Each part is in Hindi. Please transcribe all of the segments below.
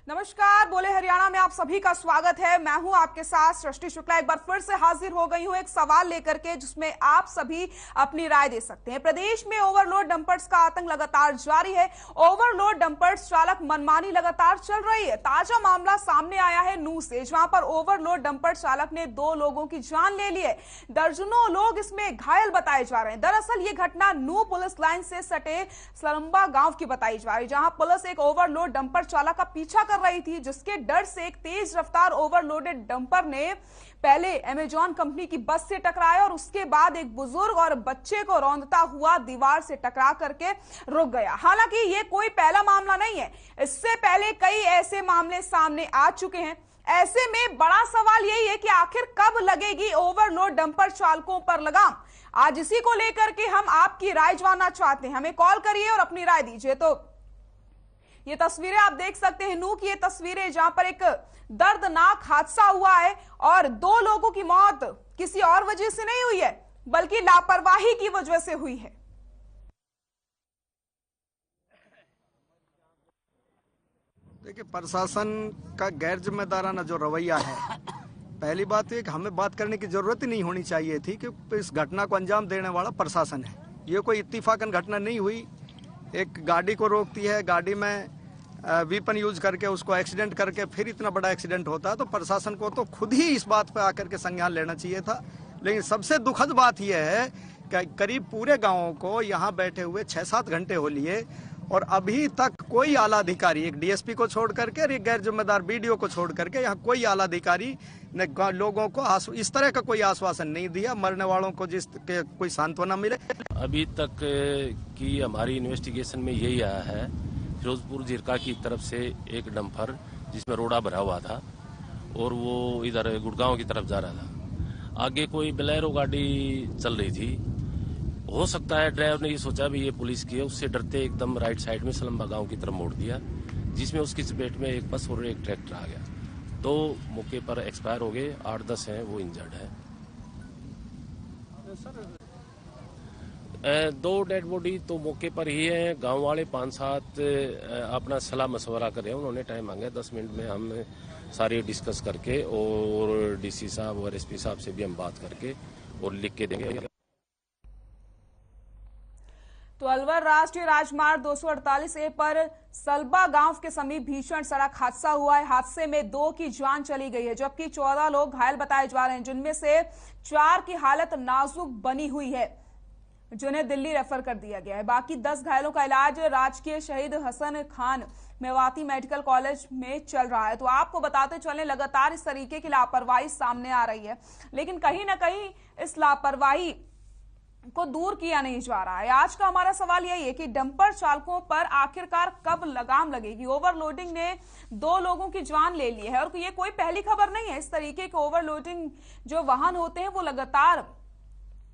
नमस्कार, बोले हरियाणा में आप सभी का स्वागत है। मैं हूं आपके साथ सृष्टि शुक्ला। एक बार फिर से हाजिर हो गई हूं एक सवाल लेकर के, जिसमें आप सभी अपनी राय दे सकते हैं। प्रदेश में ओवरलोड डंपर्स का आतंक लगातार जारी है। ओवरलोड डंपर्स चालक मनमानी लगातार चल रही है। ताजा मामला सामने आया है नूह से, जहां पर ओवरलोड डंपर चालक ने 2 लोगों की जान ले ली है। दर्जनों लोग इसमें घायल बताए जा रहे हैं। दरअसल ये घटना नूह पुलिस लाइन से सटे सलंबा गांव की बताई जा रही है, जहां पुलिस एक ओवरलोड डंपर चालक का पीछा कर रही थी, जिसके डर से एक तेज रफ्तार ओवरलोडेड डंपर ने पहले अमेजॉन कंपनी की बस से टकराया और उसके बाद एक बुजुर्ग और बच्चे को रौंदता हुआ दीवार से टकरा करके रुक गया। हालांकि ये कोई पहला मामला नहीं है, इससे पहले कई ऐसे मामले सामने आ चुके हैं। ऐसे में बड़ा सवाल यही है कि आखिर कब लगेगी ओवरलोड डंपर चालकों पर लगाम। आज इसी को लेकर के हम आपकी राय जानना चाहते हैं। हमें कॉल करिए और अपनी राय दीजिए। तो ये तस्वीरें आप देख सकते हैं, नूह की ये तस्वीरें, जहां पर एक दर्दनाक हादसा हुआ है और 2 लोगों की मौत किसी और वजह से नहीं हुई है, बल्कि लापरवाही की वजह से हुई है। देखिए, प्रशासन का गैर जिम्मेदाराना जो रवैया है, पहली बात है कि हमें बात करने की जरूरत ही नहीं होनी चाहिए थी कि इस घटना को अंजाम देने वाला प्रशासन है। ये कोई इत्तीफाकन घटना नहीं हुई। एक गाड़ी को रोकती है, गाड़ी में वीपन यूज करके उसको एक्सीडेंट करके फिर इतना बड़ा एक्सीडेंट होता है, तो प्रशासन को तो खुद ही इस बात पर आकर के संज्ञान लेना चाहिए था। लेकिन सबसे दुखद बात यह है कि करीब पूरे गाँव को यहाँ बैठे हुए 6-7 घंटे हो लिए और अभी तक कोई आला अधिकारी, एक डीएसपी को छोड़ करके और एक गैर जिम्मेदार बीडीओ को छोड़ करके, यहाँ कोई आला अधिकारी ने लोगों को इस तरह का कोई आश्वासन नहीं दिया, मरने वालों को जिसके कोई सांत्वना मिले। अभी तक की हमारी इन्वेस्टिगेशन में यही आया है, फिरोजपुर जिरका की तरफ से एक डंपर जिसमें रोड़ा भरा हुआ था और वो इधर गुड़गांव की तरफ जा रहा था। आगे कोई बोलेरो गाड़ी चल रही थी। हो सकता है ड्राइवर ने ये सोचा भी ये पुलिस की है, उससे डरते एकदम राइट साइड में सलंबा गांव की तरफ मोड़ दिया, जिसमें उसकी चपेट में एक बस और एक ट्रैक्टर आ गया। 2 मौके पर एक्सपायर हो गए, 8-10 हैं वो इंजर्ड है। 2 डेड बॉडी तो मौके पर ही है। गांव वाले 5-7 अपना सलाह मशवरा कर रहे हैं। उन्होंने टाइम मांगा, 10 मिनट में हम सारे डिस्कस करके और डीसी साहब और एसपी साहब से भी हम बात करके और लिख के देंगे। तो अलवर राष्ट्रीय राजमार्ग 248A पर सलबा गांव के समीप भीषण सड़क हादसा हुआ है। हादसे में 2 की जान चली गई है, जबकि 14 लोग घायल बताए जा रहे हैं, जिनमें से 4 की हालत नाजुक बनी हुई है, जिन्हें दिल्ली रेफर कर दिया गया है। बाकी 10 घायलों का इलाज राजकीय शहीद हसन खान मेवाती मेडिकल कॉलेज में चल रहा है। तो आपको बताते चलें, लगातार इस तरीके की लापरवाही सामने आ रही है, लेकिन कहीं ना कहीं इस लापरवाही को दूर किया नहीं जा रहा है। आज का हमारा सवाल यही है कि डंपर चालकों पर आखिरकार कब लगाम लगेगी। ओवरलोडिंग ने 2 लोगों की जान ले ली है और ये कोई पहली खबर नहीं है। इस तरीके के ओवरलोडिंग जो वाहन होते हैं वो लगातार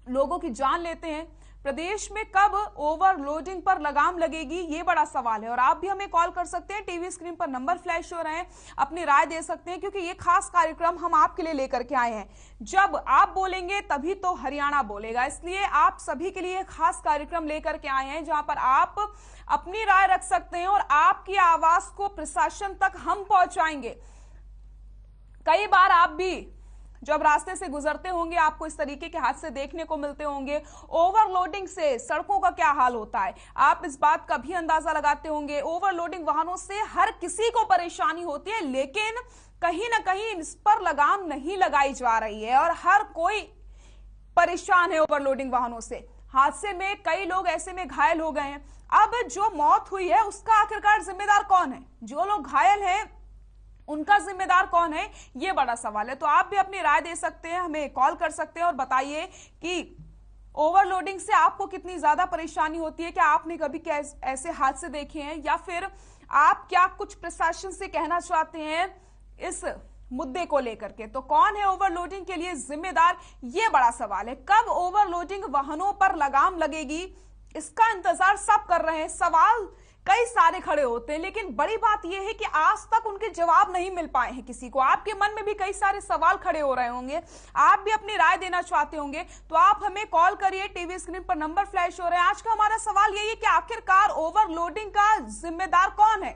लोगों की जान लेते हैं। प्रदेश में कब ओवरलोडिंग पर लगाम लगेगी, ये बड़ा सवाल है। और आप भी हमें कॉल कर सकते हैं, टीवी स्क्रीन पर नंबर फ्लैश हो रहे हैं, अपनी राय दे सकते हैं, क्योंकि ये खास कार्यक्रम हम आपके लिए लेकर के आए हैं। जब आप बोलेंगे तभी तो हरियाणा बोलेगा, इसलिए आप सभी के लिए खास कार्यक्रम लेकर के आए हैं, जहां पर आप अपनी राय रख सकते हैं और आपकी आवाज को प्रशासन तक हम पहुंचाएंगे। कई बार आप भी जब रास्ते से गुजरते होंगे, आपको इस तरीके के हादसे देखने को मिलते होंगे। ओवरलोडिंग से सड़कों का क्या हाल होता है, आप इस बात का भी अंदाजा लगाते होंगे। ओवरलोडिंग वाहनों से हर किसी को परेशानी होती है, लेकिन कहीं ना कहीं इस पर लगाम नहीं लगाई जा रही है और हर कोई परेशान है ओवरलोडिंग वाहनों से। हादसे में कई लोग ऐसे में घायल हो गए हैं। अब जो मौत हुई है उसका आखिरकार जिम्मेदार कौन है? जो लोग घायल हैं उनका जिम्मेदार कौन है, ये बड़ा सवाल है। तो आप भी अपनी राय दे सकते हैं, हमें कॉल कर सकते हैं और बताइए कि ओवरलोडिंग से आपको कितनी ज्यादा परेशानी होती है। क्या आपने कभी ऐसे हादसे देखे हैं, या फिर आप क्या कुछ प्रशासन से कहना चाहते हैं इस मुद्दे को लेकर के? तो कौन है ओवरलोडिंग के लिए जिम्मेदार, ये बड़ा सवाल है। कब ओवरलोडिंग वाहनों पर लगाम लगेगी, इसका इंतजार सब कर रहे हैं। सवाल कई सारे खड़े होते हैं, लेकिन बड़ी बात यह है कि आज तक उनके जवाब नहीं मिल पाए हैं किसी को। आपके मन में भी कई सारे सवाल खड़े हो रहे होंगे, आप भी अपनी राय देना चाहते होंगे, तो आप हमें कॉल करिए। टीवी स्क्रीन पर नंबर फ्लैश हो रहे हैं। आज का हमारा सवाल यही है कि आखिरकार ओवरलोडिंग का जिम्मेदार कौन है?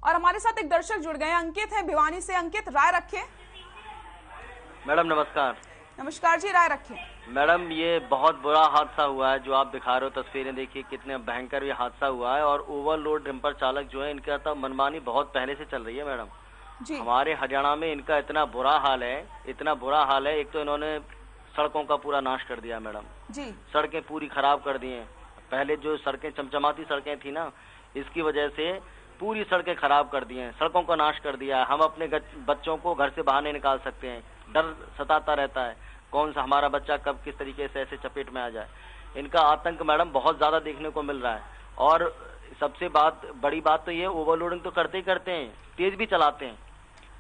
और हमारे साथ एक दर्शक जुड़ गए हैं, अंकित हैं भिवानी से। अंकित, राय रखें। मैडम नमस्कार। नमस्कार जी, राय रखें। मैडम, ये बहुत बुरा हादसा हुआ है जो आप दिखा रहे हो, तस्वीरें देखिए कितने भयंकर ये हादसा हुआ है। और ओवरलोड डंपर चालक जो है, इनका तो मनमानी बहुत पहले से चल रही है मैडम जी। हमारे हरियाणा में इनका इतना बुरा हाल है, इतना बुरा हाल है। एक तो इन्होंने सड़कों का पूरा नाश कर दिया मैडम जी। सड़कें पूरी खराब कर दी हैं। पहले जो सड़कें चमचमाती सड़कें थी ना, इसकी वजह से पूरी सड़कें खराब कर दी हैं, सड़कों का नाश कर दिया है। हम अपने बच्चों को घर से बाहर नहीं निकाल सकते हैं, डर सताता रहता है कौन सा हमारा बच्चा कब किस तरीके से ऐसे चपेट में आ जाए। इनका आतंक मैडम बहुत ज्यादा देखने को मिल रहा है। और सबसे बड़ी बात तो ये, ओवरलोडिंग तो करते ही करते हैं, तेज भी चलाते हैं,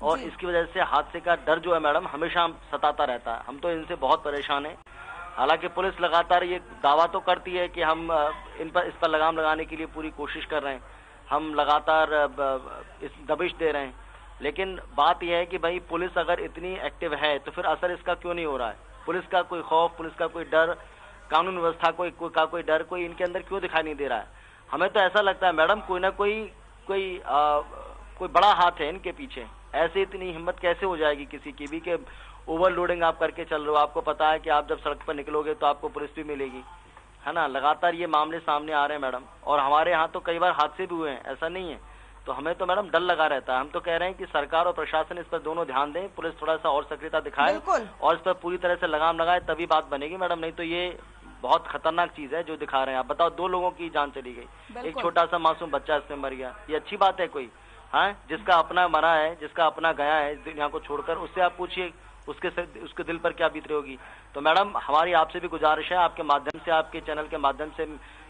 और इसकी वजह से हादसे का डर जो है मैडम हमेशा सताता रहता है। हम तो इनसे बहुत परेशान हैं। हालांकि पुलिस लगातार ये दावा तो करती है कि हम इस पर लगाम लगाने के लिए पूरी कोशिश कर रहे हैं, हम लगातार इस दबिश दे रहे हैं। लेकिन बात यह है कि भाई पुलिस अगर इतनी एक्टिव है तो फिर असर इसका क्यों नहीं हो रहा है? पुलिस का कोई खौफ, पुलिस का कोई डर, कानून व्यवस्था का कोई डर कोई इनके अंदर क्यों दिखाई नहीं दे रहा है? हमें तो ऐसा लगता है मैडम कोई ना कोई बड़ा हाथ है इनके पीछे। ऐसे इतनी हिम्मत कैसे हो जाएगी किसी की भी कि ओवरलोडिंग आप करके चल रहे हो? आपको पता है कि आप जब सड़क पर निकलोगे तो आपको पुलिस भी मिलेगी, है ना। लगातार ये मामले सामने आ रहे हैं मैडम, और हमारे यहाँ तो कई बार हादसे भी हुए हैं, ऐसा नहीं है। तो हमें तो मैडम डर लगा रहता है। हम तो कह रहे हैं कि सरकार और प्रशासन इस पर दोनों ध्यान दें, पुलिस थोड़ा सा और सक्रियता दिखाए और इस पर पूरी तरह से लगाम लगाए, तभी बात बनेगी मैडम। नहीं तो ये बहुत खतरनाक चीज है जो दिखा रहे हैं आप। बताओ, 2 लोगों की जान चली गई, एक छोटा सा मासूम बच्चा इसमें मर गया। ये अच्छी बात है कोई? हाँ, जिसका अपना मरा है, जिसका अपना गया है दुनिया को छोड़कर, उससे आप पूछिए उसके दिल पर क्या बीत रही होगी। तो मैडम हमारी आपसे भी गुजारिश है, आपके माध्यम से, आपके चैनल के माध्यम से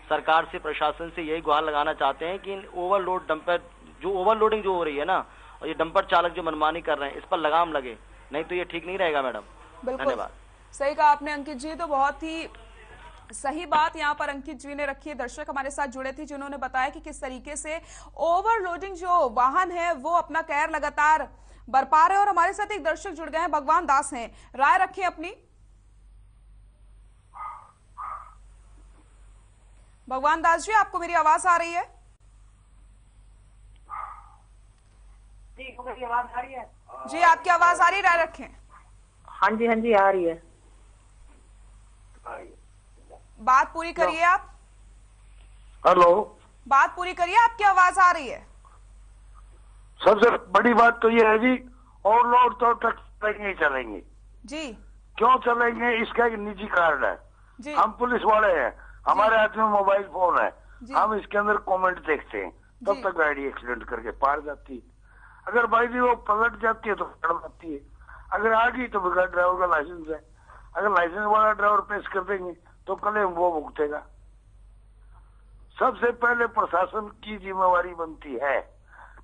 सरकार से, प्रशासन से यही गुहार लगाना चाहते हैं कि इन ओवरलोडिंग जो हो रही है ना, और ये डंपर चालक जो मनमानी कर रहे हैं, इस पर लगाम लगे, नहीं तो ये ठीक नहीं रहेगा मैडम। धन्यवाद। सही कहा आपने अंकित जी, तो बहुत ही सही बात यहाँ पर अंकित जी ने रखी है। दर्शक हमारे साथ जुड़े थे जिन्होंने बताया कि किस तरीके से ओवरलोडिंग जो वाहन है वो अपना कहर लगातार बरपा रहे हैं। और हमारे साथ एक दर्शक जुड़ गए हैं, भगवान दास हैं, राय रखें अपनी। भगवान दास जी, आपको मेरी आवाज आ रही है? जी, मेरी आवाज आ रही है? जी, आपकी आवाज आ रही है, राय रखें। हाँ जी, हाँ जी, आ रही है। बात पूरी करिए आप। हेलो, बात पूरी करिए, आपकी आवाज आ रही है। सबसे बड़ी बात तो ये है जी, ओवरलोड तो ट्रक चलेंगे ही चलेंगे जी। क्यों चलेंगे? इसका एक निजी कारण है जी। हम पुलिस वाले हैं, हमारे हाथ में मोबाइल फोन है, हम इसके अंदर कमेंट देखते हैं, तब तक गाड़ी एक्सीडेंट करके पार जाती है। अगर बाई भी वो पलट जाती है तो पकड़ जाती है। अगर आ गई तो बगैर ड्राइवर का लाइसेंस है, अगर लाइसेंस वाला ड्राइवर पेश कर देंगे तो कल वो भुगतेगा। सबसे पहले प्रशासन की जिम्मेवारी बनती है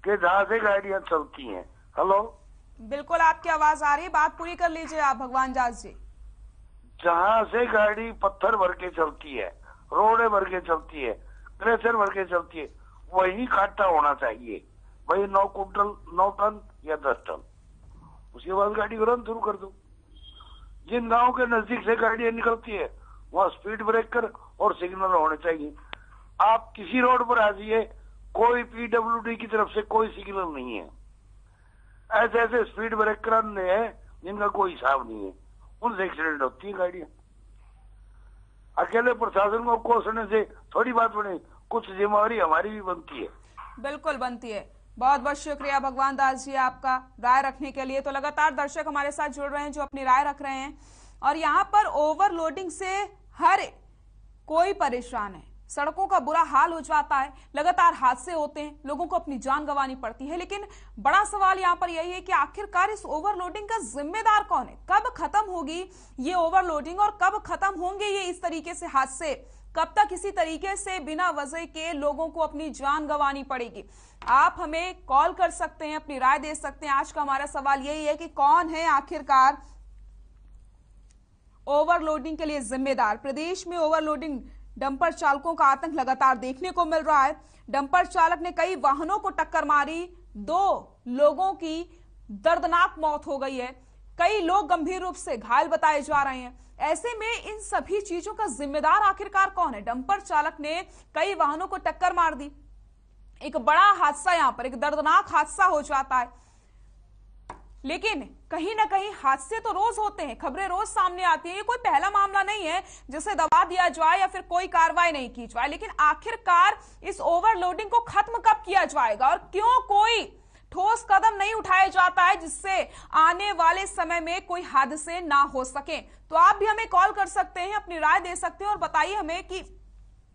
कि जहाँ से गाड़ियां चलती हैं। हेलो, बिल्कुल आपकी आवाज आ रही है, बात पूरी कर लीजिए आप भगवान दास जी। जहाँ से गाड़ी पत्थर भर के चलती है, रोड़े भर के चलती है, क्रेशर भर के चलती है, वही काटा होना चाहिए, वही 9 कुंटल 9 टन या 10 टन। उसके बाद गाड़ी को रन शुरू कर दो। जिन गांव के नजदीक से गाड़ियां निकलती है वहाँ स्पीड ब्रेकर और सिग्नल होने चाहिए। आप किसी रोड पर आ जाइए, कोई पीडब्ल्यूडी की तरफ से कोई सिग्नल नहीं है। ऐसे ऐसे स्पीड ब्रेकर हैं जिनका कोई हिसाब नहीं है, उनसे एक्सीडेंट होती है गाड़ियां। अकेले प्रशासन को कोसने से थोड़ी बात बने, कुछ जिम्मेवारी हमारी भी बनती है। बिल्कुल बनती है। बहुत बहुत शुक्रिया भगवान दास जी आपका राय रखने के लिए। तो लगातार दर्शक हमारे साथ जुड़ रहे हैं जो अपनी राय रख रहे हैं, और यहाँ पर ओवरलोडिंग से हर कोई परेशान है, सड़कों का बुरा हाल हो जाता है, लगातार हादसे होते हैं, लोगों को अपनी जान गंवानी पड़ती है। लेकिन बड़ा सवाल यहाँ पर यही है कि आखिरकार इस ओवरलोडिंग का जिम्मेदार कौन है? कब खत्म होगी ये ओवरलोडिंग और कब खत्म होंगे ये इस तरीके से हादसे? कब तक इसी तरीके से बिना वजह के लोगों को अपनी जान गंवानी पड़ेगी? आप हमें कॉल कर सकते हैं, अपनी राय दे सकते हैं। आज का हमारा सवाल यही है कि कौन है आखिरकार ओवरलोडिंग के लिए जिम्मेदार? प्रदेश में ओवरलोडिंग डंपर चालकों का आतंक लगातार देखने को मिल रहा है। डंपर चालक ने कई वाहनों को टक्कर मारी, 2 लोगों की दर्दनाक मौत हो गई है, कई लोग गंभीर रूप से घायल बताए जा रहे हैं। ऐसे में इन सभी चीजों का जिम्मेदार आखिरकार कौन है? डंपर चालक ने कई वाहनों को टक्कर मार दी, एक बड़ा हादसा, यहाँ पर एक दर्दनाक हादसा हो जाता है। लेकिन कहीं ना कहीं हादसे तो रोज होते हैं, खबरें रोज सामने आती हैं। ये कोई पहला मामला नहीं है जिसे दबा दिया जाए या फिर कोई कार्रवाई नहीं की जाए। लेकिन आखिरकार इस ओवरलोडिंग को खत्म कब किया जाएगा और क्यों कोई ठोस कदम नहीं उठाया जाता है जिससे आने वाले समय में कोई हादसे ना हो सके? तो आप भी हमें कॉल कर सकते हैं, अपनी राय दे सकते हैं और बताइए हमें कि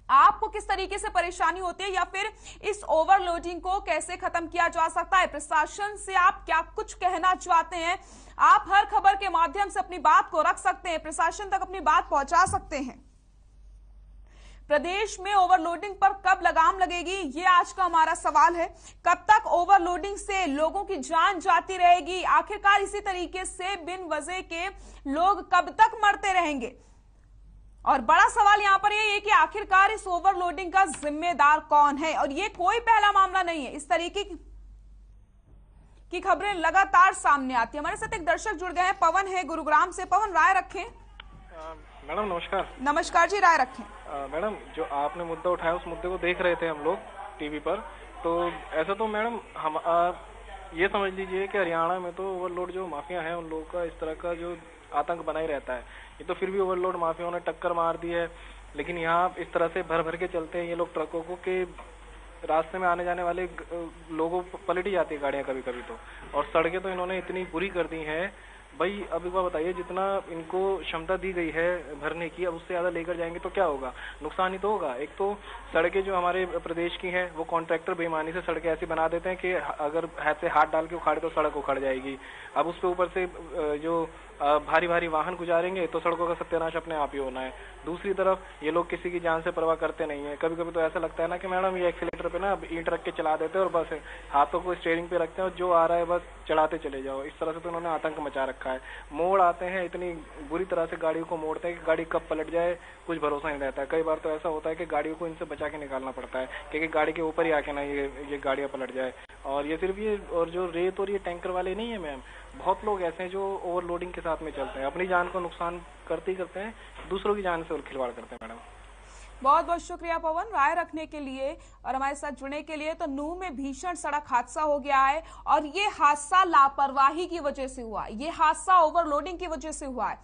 आपको किस तरीके से परेशानी होती है या फिर इस ओवरलोडिंग को कैसे खत्म किया जा सकता है। प्रशासन से आप क्या कुछ कहना चाहते हैं? आप हर खबर के माध्यम से अपनी बात को रख सकते हैं, प्रशासन तक अपनी बात पहुंचा सकते हैं। प्रदेश में ओवरलोडिंग पर कब लगाम लगेगी, ये आज का हमारा सवाल है। कब तक ओवरलोडिंग से लोगों की जान जाती रहेगी? आखिरकार इसी तरीके से बिन वजह के लोग कब तक मरते रहेंगे? और बड़ा सवाल यहां पर यह है कि आखिरकार इस ओवरलोडिंग का जिम्मेदार कौन है? और ये कोई पहला मामला नहीं है, इस तरीके की खबरें लगातार सामने आती है। हमारे साथ एक दर्शक जुड़ गए हैं, पवन है गुरुग्राम से। पवन, राय रखें। मैडम नमस्कार। नमस्कार जी, राय रखें। मैडम, जो आपने मुद्दा उठाया उस मुद्दे को देख रहे थे हम लोग टीवी पर। तो ऐसा तो मैडम हम ये समझ लीजिए कि हरियाणा में तो ओवरलोड जो माफिया है उन लोगों का इस तरह का जो आतंक बना ही रहता है। ये तो फिर भी ओवरलोड माफियाओं ने टक्कर मार दी है, लेकिन यहाँ इस तरह से भर भर के चलते हैं ये लोग ट्रकों को कि रास्ते में आने जाने वाले लोगों पलट ही जाती है गाड़ियाँ कभी कभी तो। और सड़कें तो इन्होंने इतनी बुरी कर दी हैं भाई, अब एक बार बताइए, जितना इनको क्षमता दी गई है भरने की, अब उससे ज्यादा लेकर जाएंगे तो क्या होगा? नुकसान ही तो होगा। एक तो सड़कें जो हमारे प्रदेश की हैं वो कॉन्ट्रैक्टर बेईमानी से सड़कें ऐसी बना देते हैं कि अगर हाथ से हाथ डाल के उखाड़े तो सड़क उखड़ जाएगी। अब उसके ऊपर से जो भारी भारी वाहन गुजारेंगे तो सड़कों का सत्यानाश अपने आप ही होना है। दूसरी तरफ ये लोग किसी की जान से परवाह करते नहीं है। कभी कभी तो ऐसा लगता है ना कि मैडम ये एक्सीलेटर पे ना ईंट रख के चला देते हैं और बस हाथों को स्टीयरिंग पे रखते हैं और जो आ रहा है बस चढ़ाते चले जाओ। इस तरह से तो उन्होंने आतंक मचा रखा है। मोड़ आते हैं, इतनी बुरी तरह से गाड़ियों को मोड़ते हैं कि गाड़ी कब पलट जाए कुछ भरोसा नहीं रहता है। कई बार तो ऐसा होता है कि गाड़ियों को इनसे बचा के निकालना पड़ता है क्योंकि गाड़ी के ऊपर ही आके ना ये गाड़ियां पलट जाए। और ये सिर्फ ये और जो रेत और ये टैंकर वाले नहीं है मैम, बहुत लोग ऐसे हैं जो ओवरलोडिंग के साथ में चलते हैं, अपनी जान को नुकसान करते ही करते हैं, दूसरों की जान से और खिलवाड़ करते हैं। मैडम बहुत बहुत शुक्रिया पवन, राय रखने के लिए और हमारे साथ जुड़ने के लिए। तो नूह में भीषण सड़क हादसा हो गया है और ये हादसा लापरवाही की वजह से हुआ है, ये हादसा ओवरलोडिंग की वजह से हुआ है।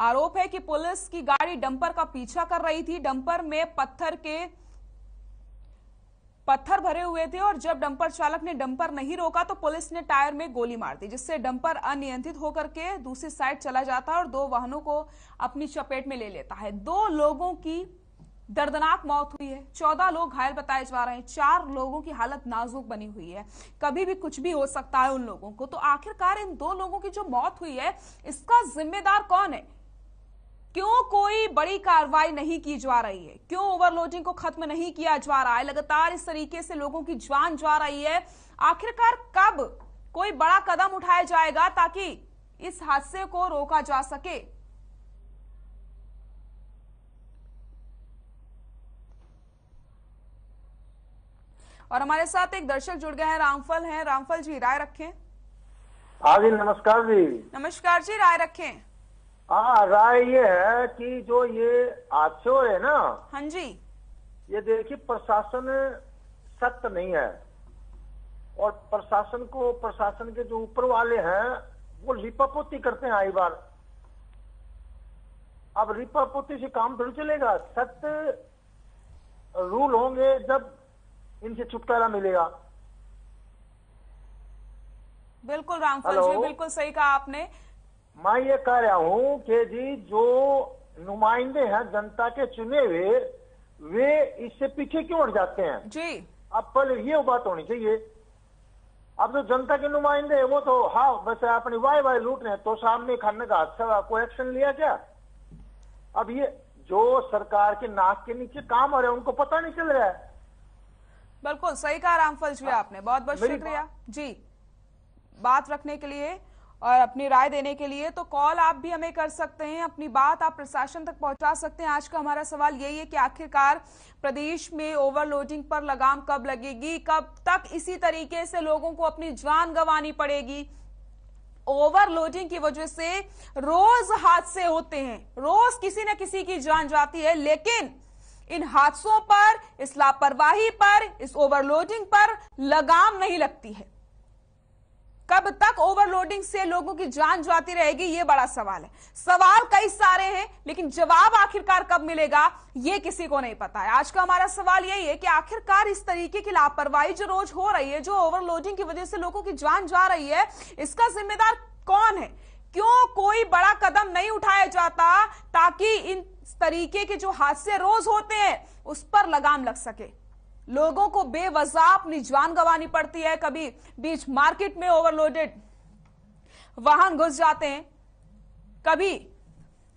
आरोप है कि पुलिस की गाड़ी डंपर का पीछा कर रही थी, डंपर में पत्थर भरे हुए थे और जब डंपर चालक ने डंपर नहीं रोका तो पुलिस ने टायर में गोली मार दी, जिससे डंपर अनियंत्रित होकर के दूसरी साइड चला जाता है और 2 वाहनों को अपनी चपेट में ले लेता है। 2 लोगों की दर्दनाक मौत हुई है, 14 लोग घायल बताए जा रहे हैं, 4 लोगों की हालत नाजुक बनी हुई है। कभी भी कुछ भी हो सकता है उन लोगों को। तो आखिरकार इन 2 लोगों की जो मौत हुई है इसका जिम्मेदार कौन है? क्यों कोई बड़ी कार्रवाई नहीं की जा रही है? क्यों ओवरलोडिंग को खत्म नहीं किया जा रहा है? लगातार इस तरीके से लोगों की जान जा रही है। आखिरकार कब कोई बड़ा कदम उठाया जाएगा ताकि इस हादसे को रोका जा सके? और हमारे साथ एक दर्शक जुड़ गए हैं, रामफल हैं। रामफल जी, राय रखें। हाँ जी, नमस्कार जी। नमस्कार जी, राय रखें। हाँ, राय ये है कि जो ये हादसे हो रहे ना, हाँ जी, ये देखिए प्रशासन सख्त नहीं है और प्रशासन के जो ऊपर वाले हैं वो लिपापोती करते हैं आई बार। अब लिपापोती से काम थोड़ी चलेगा, सख्त रूल होंगे जब इनसे छुटकारा मिलेगा। बिल्कुल रामफल जी, बिल्कुल सही कहा आपने। मैं ये कह रहा हूँ कि जी जो नुमाइंदे हैं जनता के चुने हुए, वे इससे पीछे क्यों हट जाते हैं जी? अब पहले ये बात होनी चाहिए। अब जो जनता के नुमाइंदे हैं वो तो हाँ बस अपनी वाई लूट रहे हैं, तो सामने खाने का हादसा कोई एक्शन लिया क्या? अब ये जो सरकार के नाक के नीचे काम हो रहे हैं उनको पता नहीं चल रहा है। बिल्कुल सही कहा रामफल जी आपने, बहुत बहुत शुक्रिया जी बात रखने के लिए और अपनी राय देने के लिए। तो कॉल आप भी हमें कर सकते हैं, अपनी बात आप प्रशासन तक पहुंचा सकते हैं। आज का हमारा सवाल यही है कि आखिरकार प्रदेश में ओवरलोडिंग पर लगाम कब लगेगी, कब तक इसी तरीके से लोगों को अपनी जान गंवानी पड़ेगी? ओवरलोडिंग की वजह से रोज हादसे होते हैं, रोज किसी न किसी की जान जाती है, लेकिन इन हादसों पर, इस लापरवाही पर, इस ओवरलोडिंग पर लगाम नहीं लगती है। कब तक ओवरलोडिंग से लोगों की जान जाती रहेगी, ये बड़ा सवाल है। सवाल कई सारे हैं, लेकिन जवाब आखिरकार कब मिलेगा ये किसी को नहीं पता है। आज का हमारा सवाल यही है कि आखिरकार इस तरीके की लापरवाही जो रोज हो रही है, जो ओवरलोडिंग की वजह से लोगों की जान जा रही है, इसका जिम्मेदार कौन है? क्यों कोई बड़ा कदम नहीं उठाया जाता ताकि इन तरीके के जो हादसे रोज होते हैं उस पर लगाम लग सके? लोगों को बेवजह अपनी जान गंवानी पड़ती है। कभी बीच मार्केट में ओवरलोडेड वाहन घुस जाते हैं, कभी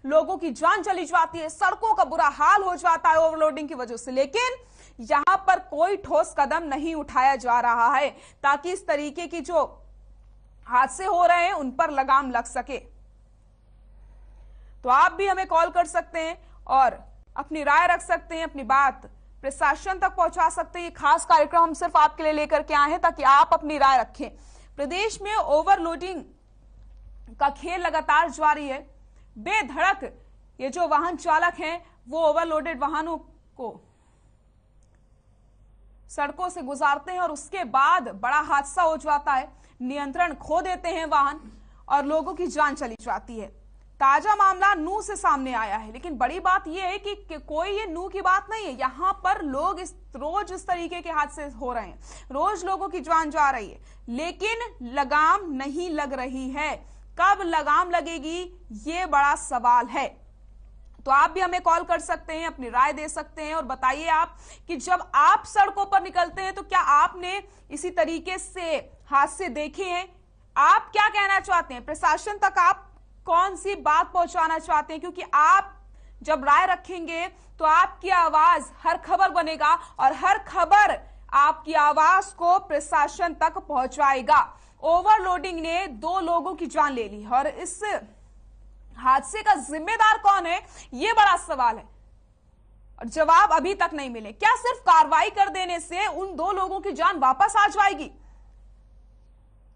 लोगों की जान चली जाती है, सड़कों का बुरा हाल हो जाता है ओवरलोडिंग की वजह से। लेकिन यहां पर कोई ठोस कदम नहीं उठाया जा रहा है ताकि इस तरीके की जो हादसे हो रहे हैं उन पर लगाम लग सके। तो आप भी हमें कॉल कर सकते हैं और अपनी राय रख सकते हैं, अपनी बात प्रशासन तक पहुंचा सकते हैं। ये खास कार्यक्रम हम सिर्फ आपके लिए लेकर के आए हैं ताकि आप अपनी राय रखें। प्रदेश में ओवरलोडिंग का खेल लगातार जारी है। बेधड़क ये जो वाहन चालक हैं वो ओवरलोडेड वाहनों को सड़कों से गुजारते हैं और उसके बाद बड़ा हादसा हो जाता है, नियंत्रण खो देते हैं वाहन और लोगों की जान चली जाती है। ताजा मामला नूह से सामने आया है, लेकिन बड़ी बात यह है कि कोई ये नूह की बात नहीं है। यहां पर लोग रोज इस तरीके के हादसे हो रहे हैं, रोज लोगों की जान जा रही है, लेकिन लगाम नहीं लग रही है। कब लगाम लगेगी ये बड़ा सवाल है। तो आप भी हमें कॉल कर सकते हैं, अपनी राय दे सकते हैं और बताइए आप कि जब आप सड़कों पर निकलते हैं तो क्या आपने इसी तरीके से हादसे देखे हैं? आप क्या कहना चाहते हैं? प्रशासन तक आप कौन सी बात पहुंचाना चाहते हैं? क्योंकि आप जब राय रखेंगे तो आपकी आवाज हर खबर बनेगा और हर खबर आपकी आवाज को प्रशासन तक पहुंचाएगा। ओवरलोडिंग ने 2 लोगों की जान ले ली और इस हादसे का जिम्मेदार कौन है यह बड़ा सवाल है और जवाब अभी तक नहीं मिले। क्या सिर्फ कार्रवाई कर देने से उन 2 लोगों की जान वापस आ जाएगी?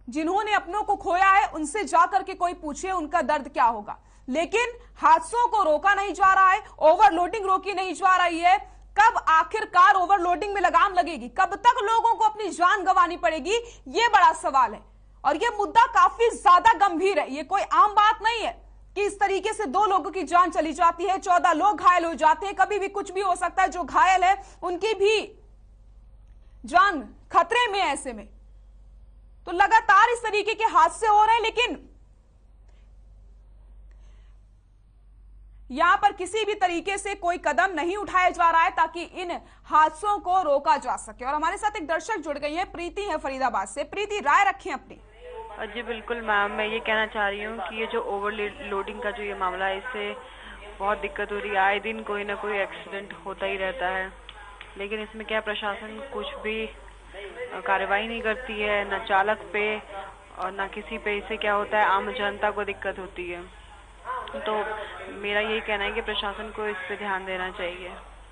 जिन्होंने अपनों को खोया है उनसे जाकर के कोई पूछे उनका दर्द क्या होगा। लेकिन हादसों को रोका नहीं जा रहा है, ओवरलोडिंग रोकी नहीं जा रही है। कब आखिरकार ओवरलोडिंग में लगाम लगेगी? कब तक लोगों को अपनी जान गंवानी पड़ेगी? यह बड़ा सवाल है और यह मुद्दा काफी ज्यादा गंभीर है। यह कोई आम बात नहीं है कि इस तरीके से 2 लोगों की जान चली जाती है, 14 लोग घायल हो जाते हैं। कभी भी कुछ भी हो सकता है। जो घायल है उनकी भी जान खतरे में है। ऐसे में तो लगातार इस तरीके के हादसे हो रहे हैं, लेकिन यहां पर किसी भी तरीके से कोई कदम नहीं उठाया जा रहा है ताकि इन हादसों को रोका जा सके। और हमारे साथ एक दर्शक जुड़ गई है, प्रीति है फरीदाबाद से। प्रीति, राय रखें अपनी। जी बिल्कुल मैम, मैं ये कहना चाह रही हूँ कि ये जो ओवरलोडिंग का जो ये मामला है, इससे बहुत दिक्कत हो रही है। आए दिन कोई ना कोई एक्सीडेंट होता ही रहता है, लेकिन इसमें क्या प्रशासन कुछ भी कार्रवाई नहीं करती है, न चालक पे और न किसी पे। इससे क्या होता है, आम जनता को दिक्कत होती है। तो मेरा यही कहना है कि प्रशासन को इस पे ध्यान देना चाहिए।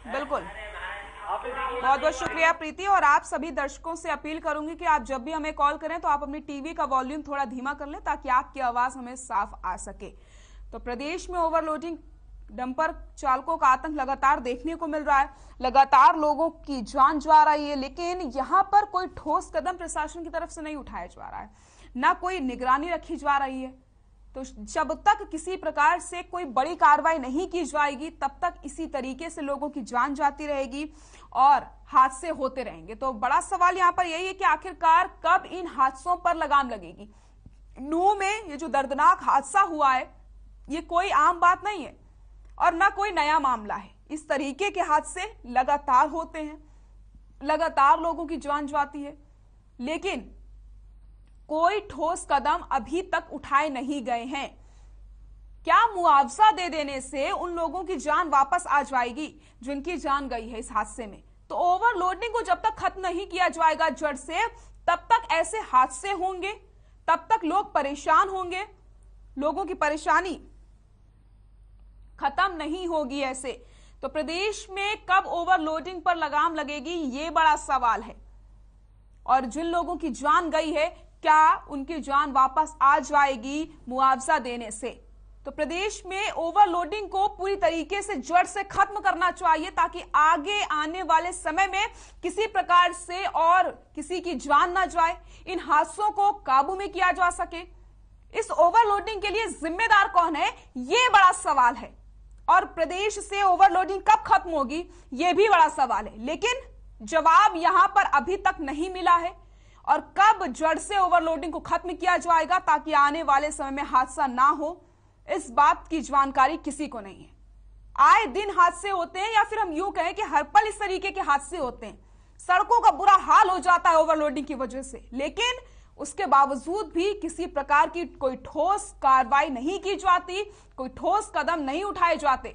बिल्कुल, बहुत बहुत शुक्रिया प्रीति। और आप सभी दर्शकों से अपील करूंगी कि आप जब भी हमें कॉल करें तो आप अपनी टीवी का वॉल्यूम थोड़ा धीमा कर लें ताकि आपकी आवाज हमें साफ आ सके। तो प्रदेश में ओवरलोडिंग डंपर चालकों का आतंक लगातार देखने को मिल रहा है, लगातार लोगों की जान जा रही है, लेकिन यहां पर कोई ठोस कदम प्रशासन की तरफ से नहीं उठाया जा रहा है, ना कोई निगरानी रखी जा रही है। तो जब तक किसी प्रकार से कोई बड़ी कार्रवाई नहीं की जाएगी तब तक इसी तरीके से लोगों की जान जाती रहेगी और हादसे होते रहेंगे। तो बड़ा सवाल यहां पर यही है कि आखिरकार कब इन हादसों पर लगाम लगेगी। नूह में ये जो दर्दनाक हादसा हुआ है ये कोई आम बात नहीं है और ना कोई नया मामला है। इस तरीके के हादसे लगातार होते हैं, लगातार लोगों की जान जाती है, लेकिन कोई ठोस कदम अभी तक उठाए नहीं गए हैं। क्या मुआवजा दे देने से उन लोगों की जान वापस आ जाएगी जिनकी जान गई है इस हादसे में? तो ओवरलोडिंग को जब तक खत्म नहीं किया जाएगा जड़ से, तब तक ऐसे हादसे होंगे, तब तक लोग परेशान होंगे, लोगों की परेशानी खत्म नहीं होगी ऐसे। तो प्रदेश में कब ओवरलोडिंग पर लगाम लगेगी ये बड़ा सवाल है। और जिन लोगों की जान गई है क्या उनकी जान वापस आ जाएगी मुआवजा देने से? तो प्रदेश में ओवरलोडिंग को पूरी तरीके से जड़ से खत्म करना चाहिए ताकि आगे आने वाले समय में किसी प्रकार से और किसी की जान ना जाए, इन हादसों को काबू में किया जा सके। इस ओवरलोडिंग के लिए जिम्मेदार कौन है, ये बड़ा सवाल है। और प्रदेश से ओवरलोडिंग कब खत्म होगी, ये भी बड़ा सवाल है। लेकिन जवाब यहां पर अभी तक नहीं मिला है। और कब जड़ से ओवरलोडिंग को खत्म किया जाएगा ताकि आने वाले समय में हादसा ना हो, इस बात की जानकारी किसी को नहीं है। आए दिन हादसे होते हैं, या फिर हम यूं कहें कि हर पल इस तरीके के हादसे होते हैं। सड़कों का बुरा हाल हो जाता है ओवरलोडिंग की वजह से, लेकिन उसके बावजूद भी किसी प्रकार की कोई ठोस कार्रवाई नहीं की जाती, कोई ठोस कदम नहीं उठाए जाते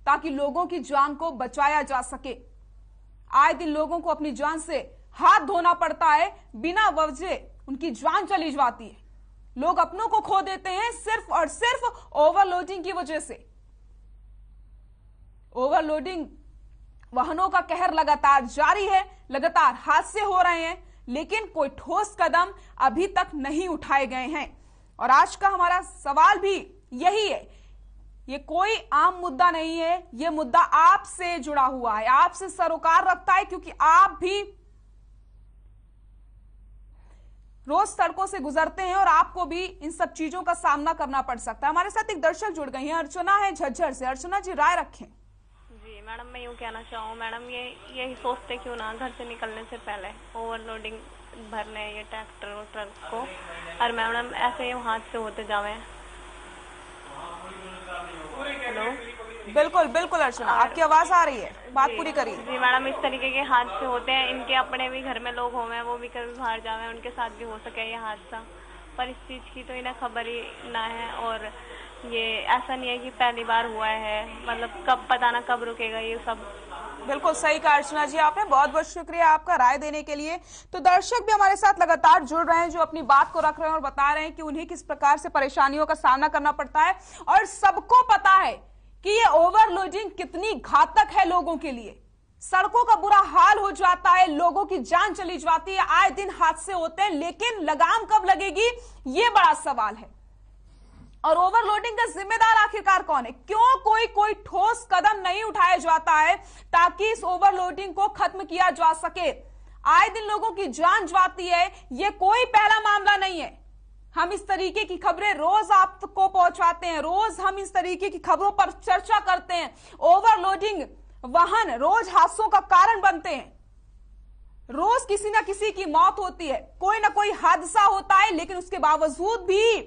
ताकि लोगों की जान को बचाया जा सके। आए दिन लोगों को अपनी जान से हाथ धोना पड़ता है, बिना वजह उनकी जान चली जाती है। लोग अपनों को खो देते हैं सिर्फ और सिर्फ ओवरलोडिंग की वजह से। ओवरलोडिंग वाहनों का कहर लगातार जारी है, लगातार हादसे हो रहे हैं, लेकिन कोई ठोस कदम अभी तक नहीं उठाए गए हैं। और आज का हमारा सवाल भी यही है। ये कोई आम मुद्दा नहीं है, ये मुद्दा आपसे जुड़ा हुआ है, आपसे सरोकार रखता है, क्योंकि आप भी रोज सड़कों से गुजरते हैं और आपको भी इन सब चीजों का सामना करना पड़ सकता है। हमारे साथ एक दर्शक जुड़ गई हैं, अर्चना है झज्जर से। अर्चना जी, राय रखें। जी मैडम, मैं यूँ कहना चाहूँ मैडम, यही सोचते क्यों ना घर से निकलने से पहले ओवरलोडिंग भरने ये ट्रैक्टर और ट्रक को, और मैडम ऐसे ही हादसे होते जावे। हेलो, बिल्कुल बिल्कुल अर्चना, आपकी आवाज आ रही है, बात पूरी करिए। जी मैडम, इस तरीके के हादसे होते हैं, इनके अपने भी घर में लोग होंगे, वो भी कभी बाहर जावे, उनके साथ भी हो सके ये हादसा, पर इस चीज की तो इन्हें खबर ही ना है। और ये ऐसा नहीं है कि पहली बार हुआ है, मतलब कब पता ना कब रुकेगा ये सब। बिल्कुल सही कहा अर्चना जी आपने, बहुत बहुत शुक्रिया आपका राय देने के लिए। तो दर्शक भी हमारे साथ लगातार जुड़ रहे हैं, जो अपनी बात को रख रहे हैं और बता रहे हैं कि उन्हें किस प्रकार से परेशानियों का सामना करना पड़ता है। और सबको पता है कि ये ओवरलोडिंग कितनी घातक है लोगों के लिए। सड़कों का बुरा हाल हो जाता है, लोगों की जान चली जाती है, आए दिन हादसे होते हैं, लेकिन लगाम कब लगेगी, ये बड़ा सवाल है। और ओवरलोडिंग का जिम्मेदार आखिरकार कौन है? क्यों कोई ठोस कदम नहीं उठाया जाता है ताकि इस ओवरलोडिंग को खत्म किया जा सके? आए दिन लोगों की जान जाती है, ये कोई पहला मामला नहीं है। हम इस तरीके की खबरें रोज आपको पहुंचाते हैं, रोज हम इस तरीके की खबरों पर चर्चा करते हैं। ओवरलोडिंग वाहन रोज हादसों का कारण बनते हैं, रोज किसी ना किसी की मौत होती है, कोई ना कोई हादसा होता है, लेकिन उसके बावजूद भी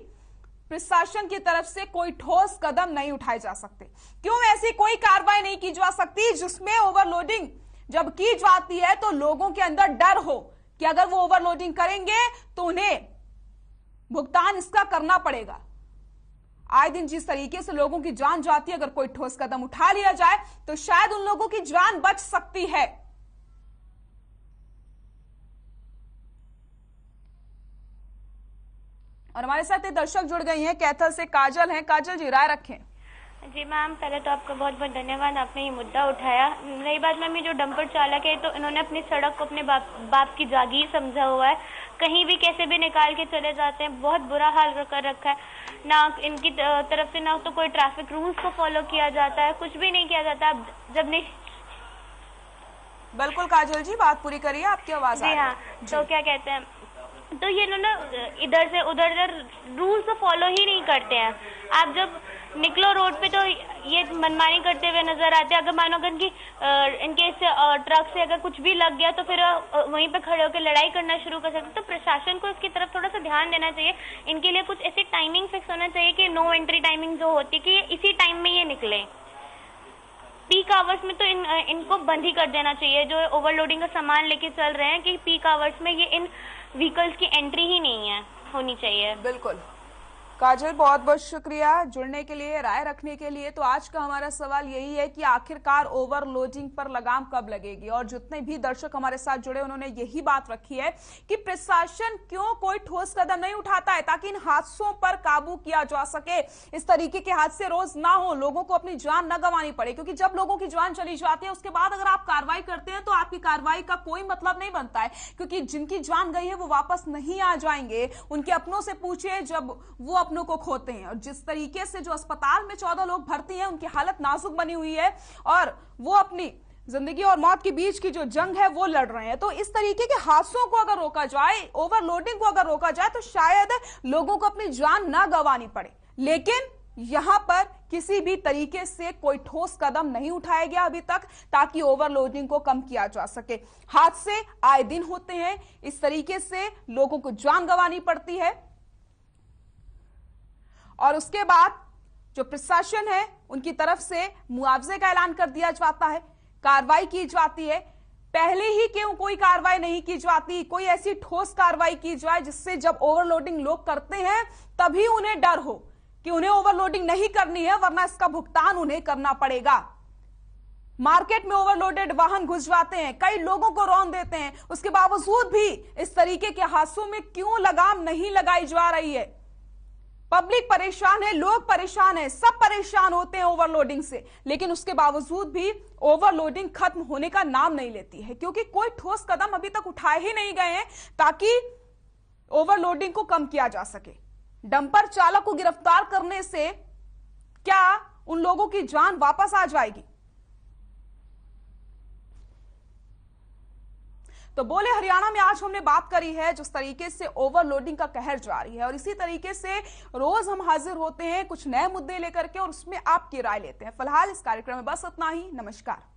प्रशासन की तरफ से कोई ठोस कदम नहीं उठाए जा सकते। क्यों ऐसी कोई कार्रवाई नहीं की जा सकती जिसमें ओवरलोडिंग जब की जाती है तो लोगों के अंदर डर हो कि अगर वो ओवरलोडिंग करेंगे तो उन्हें भुगतान इसका करना पड़ेगा। आए दिन जिस तरीके से लोगों की जान जाती है, अगर कोई ठोस कदम उठा लिया जाए तो शायद उन लोगों की जान बच सकती है। और हमारे साथ एक दर्शक जुड़ गई हैं, कैथल से काजल हैं। काजल जी, राय रखें। जी मैम, पहले तो आपका बहुत बहुत धन्यवाद, आपने ये मुद्दा उठाया। रही बात मैम, ये जो डंपर चालक है तो इन्होंने अपनी सड़क को अपने बाप की जागीर समझा हुआ है, कहीं भी कैसे भी निकाल के चले जाते हैं, बहुत बुरा हाल कर रखा है। ना इनकी तरफ से ना तो कोई ट्रैफिक रूल्स को फॉलो किया जाता है, कुछ भी नहीं किया जाता। जब नहीं, बिल्कुल काजल जी, बात पूरी करिए, आपकी आवाज आ रही है। हाँ, तो क्या कहते हैं, तो ये इन्होंने इधर से उधर रूल्स को फॉलो ही नहीं करते हैं। आप जब निकलो रोड पे तो ये मनमानी करते हुए नजर आते हैं। अगर मानो अगर इनके ट्रक से अगर कुछ भी लग गया तो फिर वहीं पे खड़े होकर लड़ाई करना शुरू कर सकते। तो प्रशासन को इसकी तरफ थोड़ा सा ध्यान देना चाहिए। इनके लिए कुछ ऐसी टाइमिंग फिक्स होना चाहिए कि नो एंट्री टाइमिंग जो होती है कि ये इसी टाइम में ये निकले। पीक आवर्स में तो इनको बंद ही कर देना चाहिए। जो ओवरलोडिंग का सामान लेके चल रहे हैं कि पीक आवर्स में ये इन व्हीकल्स की एंट्री ही नहीं है, होनी चाहिए। बिल्कुल काजल, बहुत बहुत शुक्रिया जुड़ने के लिए, राय रखने के लिए। तो आज का हमारा सवाल यही है कि आखिरकार ओवरलोडिंग पर लगाम कब लगेगी? और जितने भी दर्शक हमारे साथ जुड़े उन्होंने यही बात रखी है कि प्रशासन क्यों कोई ठोस कदम नहीं उठाता है ताकि इन हादसों पर काबू किया जा सके, इस तरीके के हादसे रोज ना हो, लोगों को अपनी जान न गंवानी पड़े। क्योंकि जब लोगों की जान चली जाती है उसके बाद अगर आप कार्रवाई करते हैं तो आपकी कार्रवाई का कोई मतलब नहीं बनता है, क्योंकि जिनकी जान गई है वो वापस नहीं आ जाएंगे। उनके अपनों से पूछिए, जब वो अपनों को खोते हैं। और जिस तरीके से जो अस्पताल में 14 लोग भर्ती हैं, उनकी हालत नाजुक बनी हुई है और वो अपनी जिंदगी और मौत के बीच की जो जंग है वो लड़ रहे हैं। तो इस तरीके के हादसों को अगर रोका जाए, ओवरलोडिंग को अगर रोका जाए, तो शायद लोगों को अपनी जान ना गंवानी पड़े। लेकिन यहां पर किसी भी तरीके से कोई ठोस कदम नहीं उठाया गया अभी तक, ताकि ओवरलोडिंग को कम किया जा सके। हादसे आए दिन होते हैं, इस तरीके से लोगों को जान गंवानी पड़ती है और उसके बाद जो प्रशासन है उनकी तरफ से मुआवजे का ऐलान कर दिया जाता है, कार्रवाई की जाती है। पहले ही क्यों कोई कार्रवाई नहीं की जाती, कोई ऐसी ठोस कार्रवाई की जाए जिससे जब ओवरलोडिंग लोग करते हैं तभी उन्हें डर हो कि उन्हें ओवरलोडिंग नहीं करनी है, वरना इसका भुगतान उन्हें करना पड़ेगा। मार्केट में ओवरलोडेड वाहन घुस जाते हैं, कई लोगों को रौंद देते हैं, उसके बावजूद भी इस तरीके के हादसों में क्यों लगाम नहीं लगाई जा रही है? पब्लिक परेशान है, लोग परेशान है, सब परेशान होते हैं ओवरलोडिंग से, लेकिन उसके बावजूद भी ओवरलोडिंग खत्म होने का नाम नहीं लेती है, क्योंकि कोई ठोस कदम अभी तक उठाए ही नहीं गए हैं ताकि ओवरलोडिंग को कम किया जा सके। डंपर चालक को गिरफ्तार करने से क्या उन लोगों की जान वापस आ जाएगी? तो बोले हरियाणा में आज हमने बात करी है जिस तरीके से ओवरलोडिंग का कहर जारी है, और इसी तरीके से रोज हम हाजिर होते हैं कुछ नए मुद्दे लेकर के और उसमें आपकी राय लेते हैं। फिलहाल इस कार्यक्रम में बस इतना ही। नमस्कार।